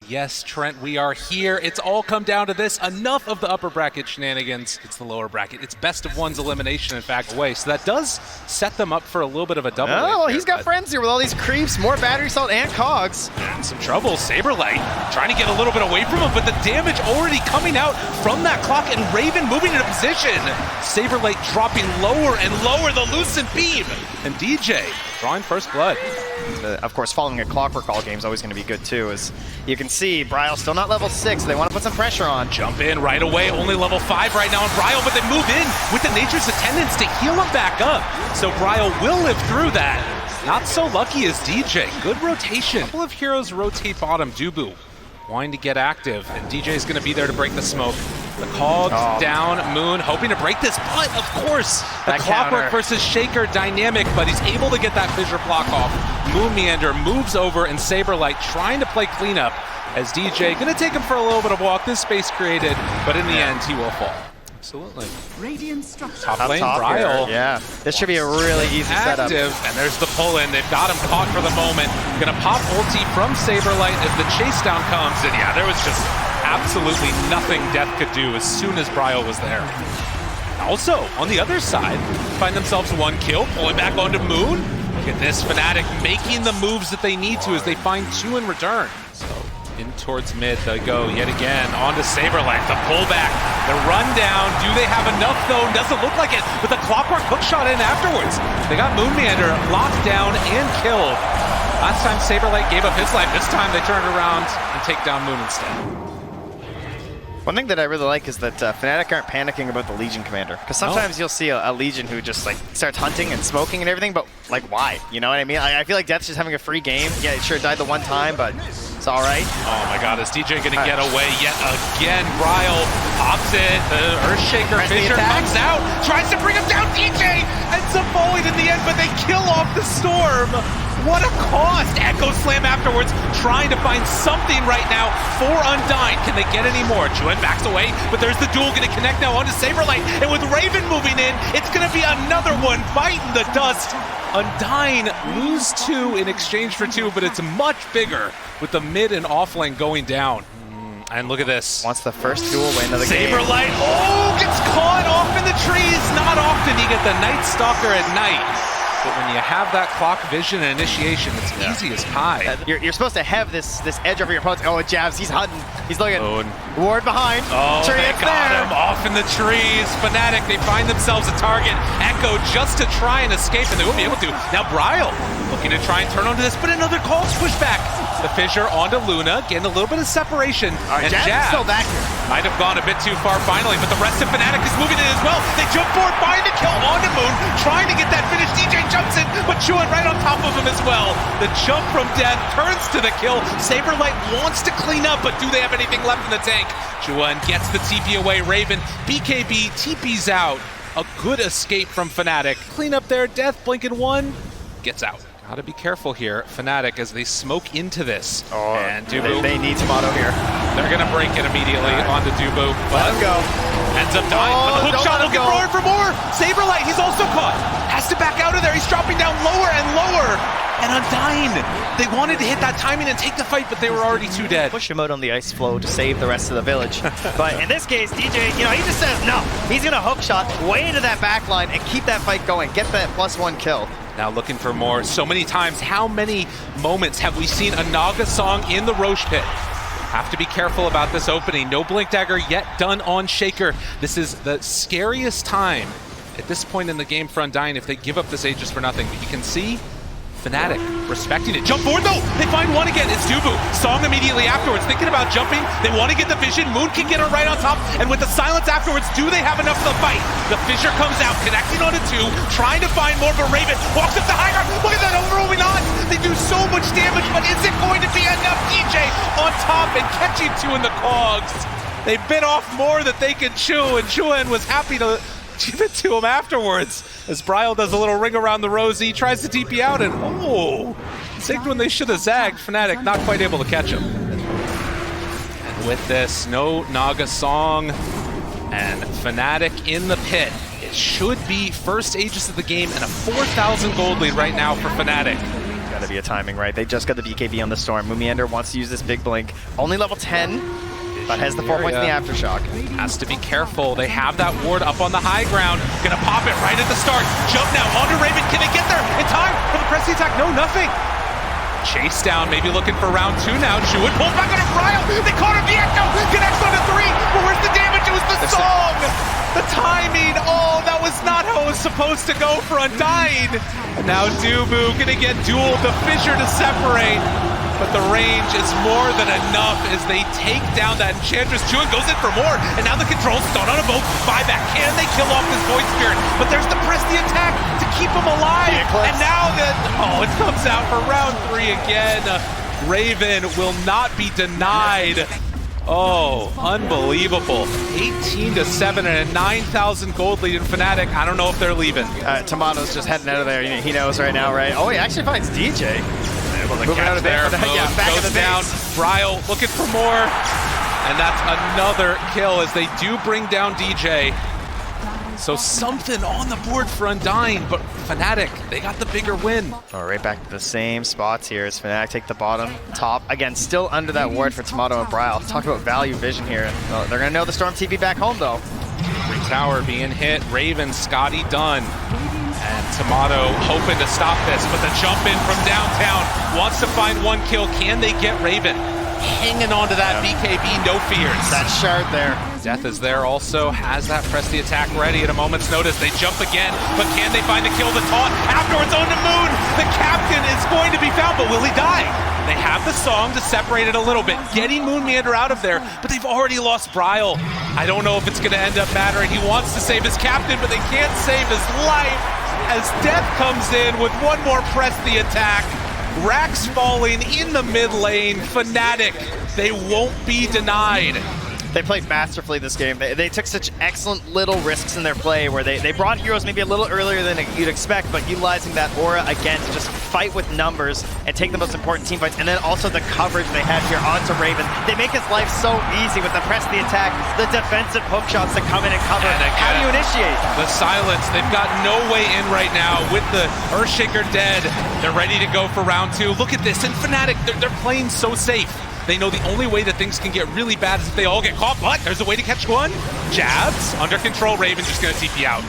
Yes, Trent, we are here. It's all come down to this. Enough of the upper bracket shenanigans. It's the lower bracket. It's best of one's elimination, in fact, away. So that does set them up for a little bit of a double. Oh, he's got friends here with all these creeps, more battery salt and cogs. And some trouble. Saberlight trying to get a little bit away from him, but the damage already coming out from that clock, and Raven moving into position. Saberlight dropping lower and lower, the Lucent Beam. And DJ drawing first blood. Of course, following a Clockwork all game is always going to be good too. As you can see, Bryle still not level 6. They want to put some pressure on. Jump in right away, only level 5 right now on Bryle, but they move in with the Nature's Attendants to heal him back up. So Bryle will live through that. Not so lucky as DJ. Good rotation. A couple of heroes rotate bottom. Dubu wanting to get active, and DJ is going to be there to break the smoke. The cogs down, Moon hoping to break this, but of course, the Clockwork versus Shaker dynamic, but he's able to get that fissure block off. Moon Meander moves over, and Saberlight trying to play cleanup as DJ going to take him for a little bit of walk. This space created, but in the end, he will fall. Absolutely. Top lane, Bryle. Yeah, this should be a really easy setup. And there's the pull-in. They've got him caught for the moment. Gonna pop ulti from Saberlight as the chase down comes. And yeah, there was just absolutely nothing Death could do as soon as Bryle was there. Also, on the other side, find themselves one kill, pulling back onto Moon. Look at this, FNATIC making the moves that they need to as they find 2 in return. So in towards mid they go yet again, onto Saberlight, the pullback, the rundown. Do they have enough though? Doesn't look like it, but the Clockwork hook shot in afterwards. They got Moon Meander locked down and killed. Last time Saberlight gave up his life, this time they turned around and take down Moon instead. One thing that I really like is that FNATIC aren't panicking about the Legion commander. Because sometimes you'll see a Legion who just like starts hunting and smoking and everything, but like why? You know what I mean? I feel like Death's just having a free game. Yeah, it sure died the one time, but it's all right. Oh my god, is DJ gonna get away yet again? Bryle pops it, the Earthshaker Fissure comes out, tries to bring him down. DJ ends up falling in the end, but they kill off the Storm. What a cost! Echo Slam afterwards, trying to find something right now for Undying. Can they get any more? Juan backs away, but there's the duel gonna connect now onto Saberlight, and with Raven moving in, it's gonna be another one biting the dust. Undying lose 2 in exchange for 2, but it's much bigger with the mid and off lane going down. And look at this. Wants the first duel win of the game. Saberlight, gets caught off in the trees. Not often you get the Night Stalker at night. But when you have that clock vision and initiation, it's easy as pie. You're supposed to have this edge over your opponent. Oh, it jabs. He's hunting. He's looking. Ward behind. Oh, they got him off in the trees. FNATIC, they find themselves a target. Echo just to try and escape, and they won't be able to. Now Bryle looking to try and turn onto this, but another call's pushback. The fissure onto Luna, getting a little bit of separation. And Jab still back here. Might have gone a bit too far finally, but the rest of FNATIC is moving in as well. They jump forward, find the kill onto Moon, trying to get that finish. DJ jumps in, but Chuan right on top of him as well. The jump from Death turns to the kill. Saberlight wants to clean up, but do they have anything left in the tank? Chuan gets the TP away. Raven, BKB, TP's out. A good escape from FNATIC. Clean up there, Death, blinking 1, gets out. Gotta be careful here, FNATIC, as they smoke into this. And Dubu, they need some auto here. They're gonna break it immediately onto Dubu. Let him go. Ends up dying, but the hook shot looking forward for more. Saberlight, he's also caught. Has to back out of there. He's dropping down lower and lower. And Undying, they wanted to hit that timing and take the fight, but they were already too dead. Push him out on the ice flow to save the rest of the village. But in this case, DJ, he just says no. He's gonna hook shot way into that back line and keep that fight going. Get that +1 kill. Now looking for more. So many times, how many moments have we seen a Naga song in the Roche pit? Have to be careful about this opening. No Blink Dagger yet done on Shaker. This is the scariest time at this point in the game for Undying if they give up this Aegis for nothing. But you can see FNATIC respecting it. Jump forward though! They find one again. It's Dubu. Song immediately afterwards. Thinking about jumping. They want to get the vision. Moon can get her right on top. And with the silence afterwards, do they have enough for the fight? The fissure comes out, connecting onto 2, trying to find more, but Raven walks up the high ground. Look at that, moving on. They do so much damage, but is it going to be enough? DJ on top and catching 2 in the cogs. They bit off more that they could chew, and Chuan was happy to give it to him afterwards. As Bryle does a little ring around the rosy, tries to TP out, and zigged when they should have zagged. FNATIC not quite able to catch him. And with this, no Naga song, and FNATIC in the pit. It should be first Aegis of the game and a 4,000 gold lead right now for FNATIC. gotta be a timing, right? They just got the BKB on the Storm. Mumiander wants to use this big blink. Only level 10, but has the 4 points in the Aftershock. Has to be careful. They have that ward up on the high ground. Gonna pop it right at the start. Jump now onto Raven. Can they get there in time for the press the attack? No, nothing. Chase down, maybe looking for round 2 now. Jewett pulls back on a Ryle. They caught him. The echo connects on to 3. But where's the damage? It was the song. The timing. Oh, that was not how it was supposed to go for Undying. And now Dubu gonna get dueled. The Fissure to separate. But the range is more than enough as they take down that Enchantress. Jewett goes in for more. And now the control's done on a boat. Buyback. Can they kill off this Void Spirit? But there's the press the attack to keep him alive. And now it comes out for round 3 again. Raven will not be denied. Oh, unbelievable. 18-7 and a 9,000 gold lead in FNATIC. I don't know if they're leaving. Tomato's just heading out of there. He knows right now, right? Oh, he actually finds DJ. Able to catch there. Yeah, back goes in the down. base. Ryle looking for more. And that's another kill as they do bring down DJ. So something on the board for Undying, but FNATIC, they got the bigger win. Oh, right back to the same spots here as FNATIC take the bottom, top. Again, still under that ward for Tomato and Bryle. Talk about value vision here. Oh, they're going to know the Storm TV back home, though. Free tower being hit. Raven, Scotty done. And Tomato hoping to stop this, but the jump in from downtown wants to find 1 kill. Can they get Raven? Hanging on to that BKB, no fears. That shard there. Death is there also, has that press the attack ready at a moment's notice. They jump again, but can they find the kill? The taunt afterwards on to Moon. The captain is going to be found, but will he die? They have the song to separate it a little bit, getting Moonmeander out of there, but they've already lost Bryle. I don't know if it's going to end up mattering. He wants to save his captain, but they can't save his life as Death comes in with 1 more press the attack. Racks falling in the mid lane. FNATIC, they won't be denied. They played masterfully this game. They took such excellent little risks in their play where they brought heroes maybe a little earlier than you'd expect, but utilizing that aura again to just fight with numbers and take the most important team fights. And then also the coverage they have here onto Raven. They make his life so easy with the press the attack, the defensive hook shots that come in and cover. And how do you initiate? The silence. They've got no way in right now with the Earthshaker dead. They're ready to go for round 2. Look at this. And FNATIC, they're playing so safe. They know the only way that things can get really bad is if they all get caught, but there's a way to catch one. Jabs, under control, Raven just gonna TP out.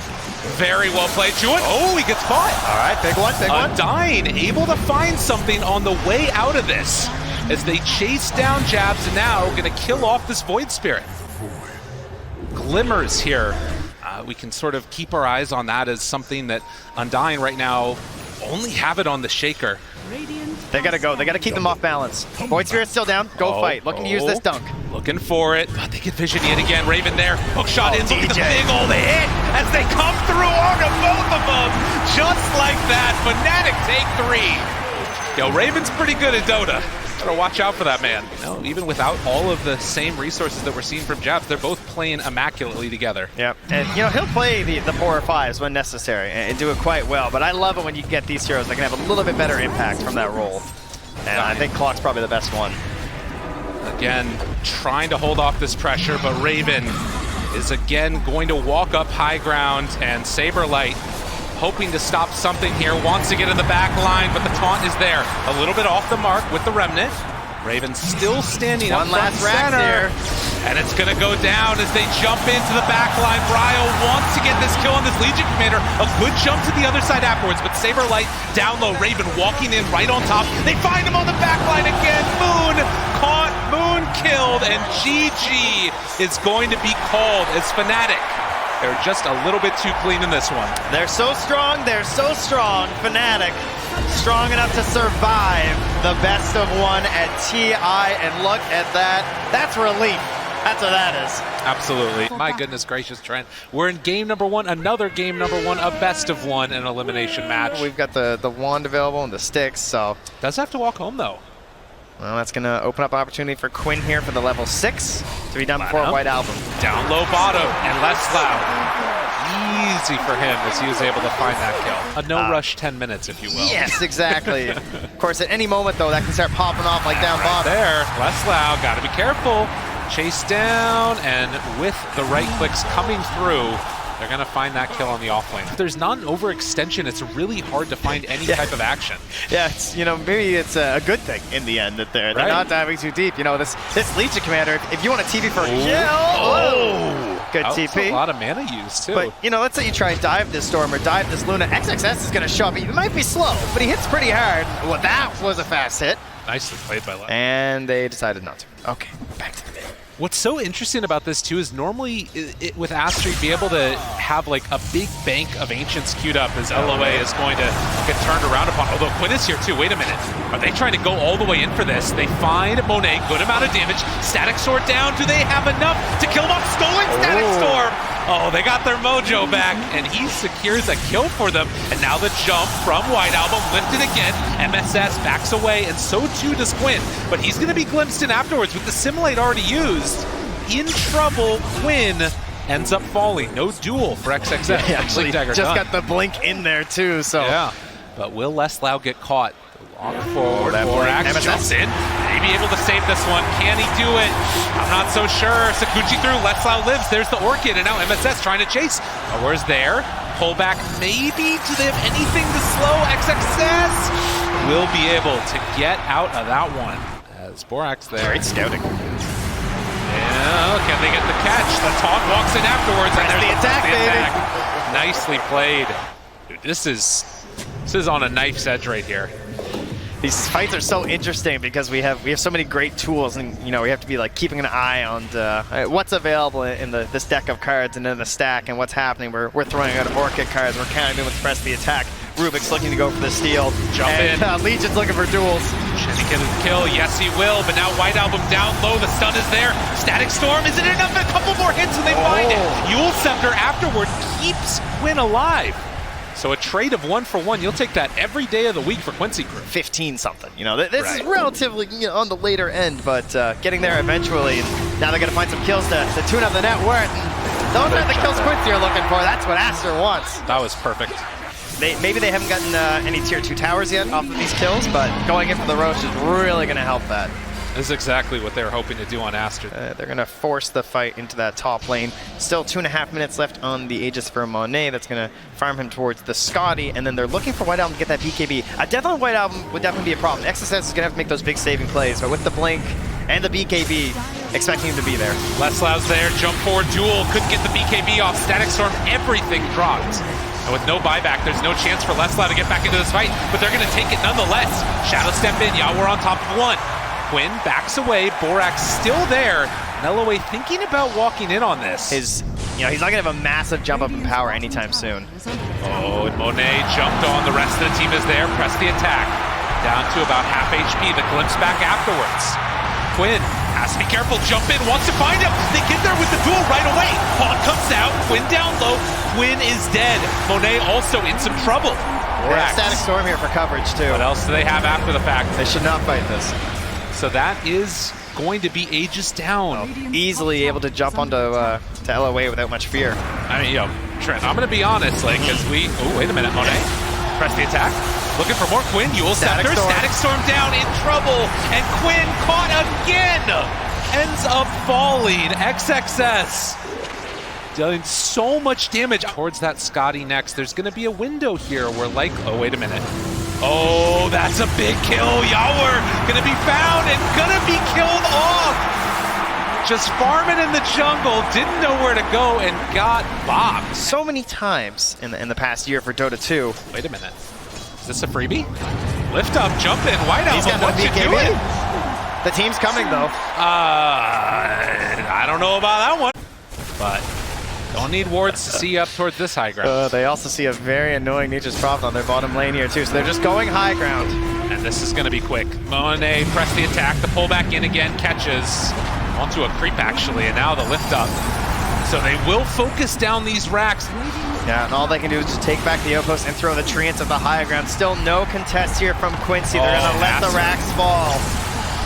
Very well played, Jewett. Oh, he gets caught. All right, big one, big one. Undying, able to find something on the way out of this as they chase down Jabs and now gonna kill off this Void Spirit. Glimmers here. We can sort of keep our eyes on that as something that Undying right now only have it on the Shaker. They gotta go. They gotta keep them off balance. Void Spirit's still down. Go fight. Looking to use this dunk. Looking for it. But they get vision yet again. Raven there. Hook shot in. Look at the big old hit as they come through onto both of them. Just like that. FNATIC take 3. Yo, Raven's pretty good at Dota. Gotta watch out for that man. You know, even without all of the same resources that we're seeing from Jabs, they're both playing immaculately together. Yep, and you know, he'll play the 4 or 5s when necessary and do it quite well, but I love it when you get these heroes that can have a little bit better impact from that role. And I think Clock's probably the best one. Again, trying to hold off this pressure, but Raven is again going to walk up high ground, and Saberlight hoping to stop something here, wants to get in the back line, but the taunt is there. A little bit off the mark with the Remnant. Raven still standing up front center, and it's gonna go down as they jump into the back line. Bryle wants to get this kill on this Legion Commander. A good jump to the other side afterwards, but Saberlight down low. Raven walking in right on top. They find him on the back line again. Moon caught, Moon killed, and GG is going to be called as FNATIC. They're just a little bit too clean in this one. They're so strong, FNATIC. Strong enough to survive the best of 1 at TI, and look at that. That's relief. That's what that is. Absolutely. My goodness gracious, Trent. We're in game number 1, another game number 1, a best of 1 and elimination match. We've got the wand available and the sticks, so. Does have to walk home, though. Well, that's going to open up an opportunity for Quinn here for the level 6 to be done before White Album. Down low bottom and less loud. Easy for him as he was able to find that kill. A no-rush 10 minutes, if you will. Yes, exactly. Of course, at any moment, though, that can start popping off like down bottom. There, less loud, got to be careful. Chase down, and with the right clicks coming through, They're going to find that kill on the offlane. If there's not an overextension, it's really hard to find any type of action. Yeah, it's, you know, maybe it's a good thing in the end that they're not diving too deep. You know, this Legion commander, if you want a TP for a kill, good TP. That's a lot of mana used too. But, you know, let's say you try and dive this Storm or dive this Luna. XXS is going to show up. It might be slow, but he hits pretty hard. Well, that was a fast hit. Nicely played by Luna. And they decided not to. Okay, back to the game. What's so interesting about this too is normally with Aster, you'd be able to have like a big bank of Ancients queued up as LOA is going to get turned around upon. Although Quinn is here too. Wait a minute. Are they trying to go all the way in for this? They find Monet, good amount of damage. Static Sword down. Do they have enough to kill him off? Stolen Static Storm. Oh, they got their mojo back, and he secures a kill for them. And now the jump from White Album lifted again. MSS backs away, and so too does Quinn. But he's going to be glimpsed in afterwards with the Simulate already used. In trouble, Quinn ends up falling. No duel for XXS. Yeah, he actually just got the blink in there too. So yeah, but will Leslau get caught? Lock forward, Borax jumps in. May be able to save this one. Can he do it? I'm not so sure. Sakuchi through, Leslau lives. There's the Orchid, and now MSS trying to chase. Where's there? Pullback, maybe. Do they have anything to slow XXS? Will be able to get out of that one. As Borax there. Great scouting. Yeah, can they get the catch? The Taunt walks in afterwards, and there's the attack, baby. Nicely played. Dude, this is on a knife's edge right here. These fights are so interesting because we have so many great tools, and you know we have to be like keeping an eye on what's available in this deck of cards and in the stack and what's happening. We're throwing out Orchid cards. We're counting them with press the attack. Rubik's looking to go for the steal. Jump in. Legion's looking for duels. Should he get a kill? Yes, he will. But now White Album down low. The stun is there. Static Storm. Is it enough? A couple more hits and they find it. Yule Scepter afterward keeps Quinn alive. So a trade of 1-for-1, you'll take that every day of the week for Quincy Crew. 15-something. You know, this is relatively on the later end, but getting there eventually. Now they're going to find some kills to tune up the net worth. Those are the kills Quincy are looking for. That's what Aster wants. That was perfect. Maybe they haven't gotten any tier 2 towers yet off of these kills, but going in for the Roche is really going to help that. This is exactly what they were hoping to do on Aster. They're going to force the fight into that top lane. Still 2.5 minutes left on the Aegis for Monet. That's going to farm him towards the Scotty, and then they're looking for White Album to get that BKB. A death on White Album would definitely be a problem. XSS is going to have to make those big saving plays, but with the Blink and the BKB, expecting him to be there. Leslau's there, jump forward duel, couldn't get the BKB off. Static Storm, everything dropped. And with no buyback, there's no chance for Leslau to get back into this fight, but they're going to take it nonetheless. Shadow step in, we're on top of one. Quinn backs away, Borax still there. LOA thinking about walking in on this. He's not going to have a massive jump up in power anytime soon. Oh, and Monet jumped on. The rest of the team is there. Press the attack. Down to about half HP. The glimpse back afterwards. Quinn has to be careful. Jump in, wants to find him. They get there with the duel right away. Pawn comes out. Quinn down low. Quinn is dead. Monet also in some trouble. Borax. Static Storm here for coverage too. What else do they have after the fact? They should not fight this. So that is going to be Aegis down. Easily able to jump onto to LOA without much fear. I mean, Trent, I'm going to be honest, like, as we... Oh, wait a minute, Monet. Press the attack. Looking for more Quinn. Yule Scepter. Static Storm down, in trouble. And Quinn caught again. Ends up falling. XXS doing so much damage towards that Scotty next. There's going to be a window here where, like... Oh, wait a minute. Oh, that's a big kill. Yawer gonna be found and gonna be killed off. Just farming in the jungle, didn't know where to go and got bopped. So many times in the past year for Dota 2. Wait a minute. Is this a freebie? Lift up, jump in, White Album, what you doing? The team's coming though. I don't know about that one, but don't need wards to see up towards this high ground. They also see a very annoying Nature's Prophet on their bottom lane here too, so they're just going high ground. And this is going to be quick. Monet press the attack, the pull back in again, catches onto a creep actually, and now the lift up. So they will focus down these racks. Yeah, and all they can do is just take back the outpost and throw the treants at the high ground. Still no contest here from Quincy. They're going to let the racks fall.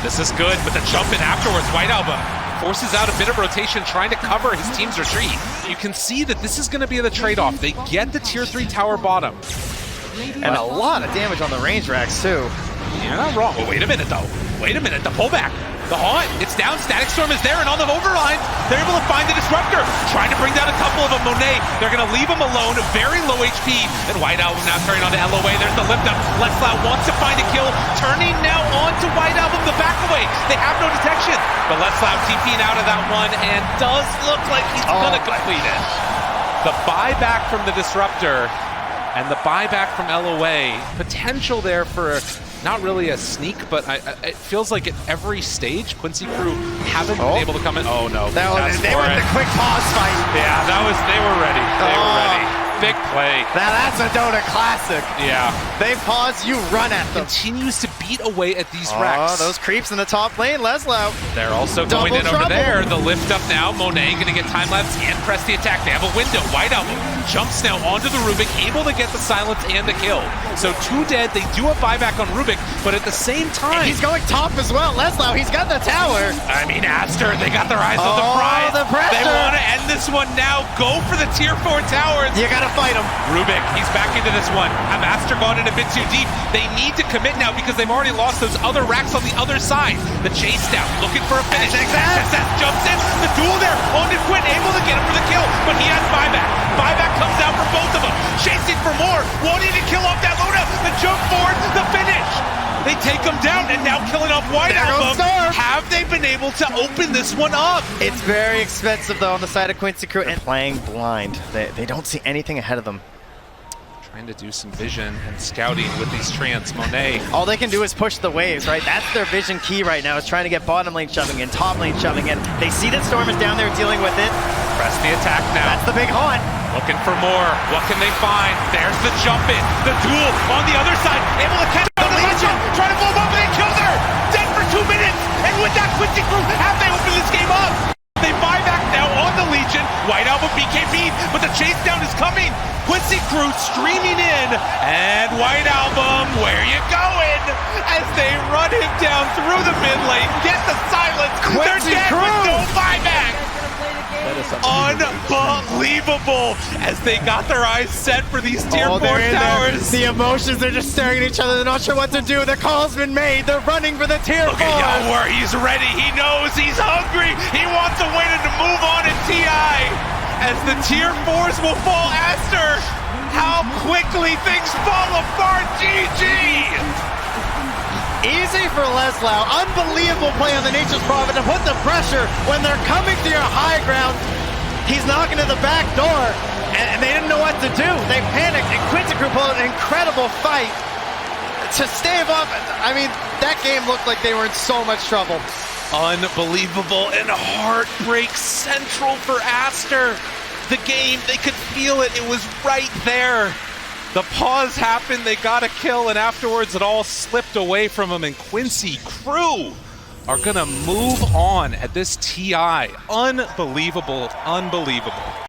This is good, but the jump in afterwards, White Album forces out a bit of rotation, trying to cover his team's retreat. You can see that this is going to be the trade-off. They get the tier 3 tower bottom. And a lot of damage on the range racks, too. You're not wrong. Well, wait a minute, though. Wait a minute. The pullback. The The Haunt, it's down. Static Storm is there, and on the overline, they're able to find the Disruptor. Trying to bring down a couple of them. Monet, they're going to leave him alone. Very low HP. And White Album now turning on to LOA. There's the lift up. Leslau wants to find a kill. Turning now on to White Album, the back away. They have no detection. But Leslau TPing out of that one, and does look like he's going to complete it. The buyback from the Disruptor and the buyback from LOA. Potential there for not really a sneak, but it feels like at every stage, Quincy crew haven't been able to come in. Oh no. They went the quick pause fight. Yeah, they were ready. They were ready. Big play. Now that's a Dota classic. Yeah. They pause, you run at them. Continues to beat away at these Oh, wrecks. those creeps in the top lane, Leslau. They're also going in over there. The lift up now. Monet going to get time lapse and press the attack. They have a window. White Album jumps now onto the Rubik, able to get the silence and the kill. So 2 dead. They do a buyback on Rubik, but at the same time, and he's going top as well. Leslau, he's got the tower. I mean, Aster, they got their eyes on the prize. The pressure. They want to end this one now. Go for the tier 4 towers. You gotta fight him. Rubik, he's back into this one. Have Aster gone in a bit too deep? They need to commit now because they've already lost those other racks on the other side. The chase down, looking for a finish. XSS jumps in. The duel there. Onto Quinn, able to get him for the kill, but he has buyback. Buyback comes out for both of them. Chasing for more. Wanting to kill off that Luna. The jump forward, the finish. They take him down, and now killing off White Album. Have they been able to open this one up? It's very expensive, though, on the side of Quincy crew, and playing blind. They don't see anything ahead of them. Trying to do some vision and scouting with these Trants. Monet. All they can do is push the waves, right? That's their vision key right now, is trying to get bottom lane shoving in, top lane shoving in. They see that Storm is down there dealing with it. Press the attack now. That's the big haunt. Looking for more. What can they find? There's the jump in. The duel on the other side. Able to catch the Legion. Trying to blow up and they killed her. Dead for 2 minutes. And with that, Quincy crew, have they opened this game up? They buy back now on the Legion. White Album BKB, but the chase down is coming. Quincy crew streaming in. And White Album, where you going? As they run him down through the mid lane. Get the silence. Quincy They're dead crew. with no buyback. Unbelievable as they got their eyes set for these tier 4 towers. The emotions, they're just staring at each other. They're not sure what to do. The call's been made. They're running for the tier 4. Look at Yawar, he's ready. He knows he's hungry. He wants a win and to move on in TI. As the tier 4s will fall Aster. How quickly things fall apart. GG. Easy for Leslau. Unbelievable play on the Nature's Prophet to put the pressure when they're coming to your high ground. He's knocking to the back door, and they didn't know what to do. They panicked, and Quincy crew pulled an incredible fight to stave off. I mean, that game looked like they were in so much trouble. Unbelievable and heartbreak central for Aster. The game, they could feel it. It was right there. The pause happened, they got a kill, and afterwards it all slipped away from them, and Quincy crew are gonna move on at this TI. Unbelievable, unbelievable.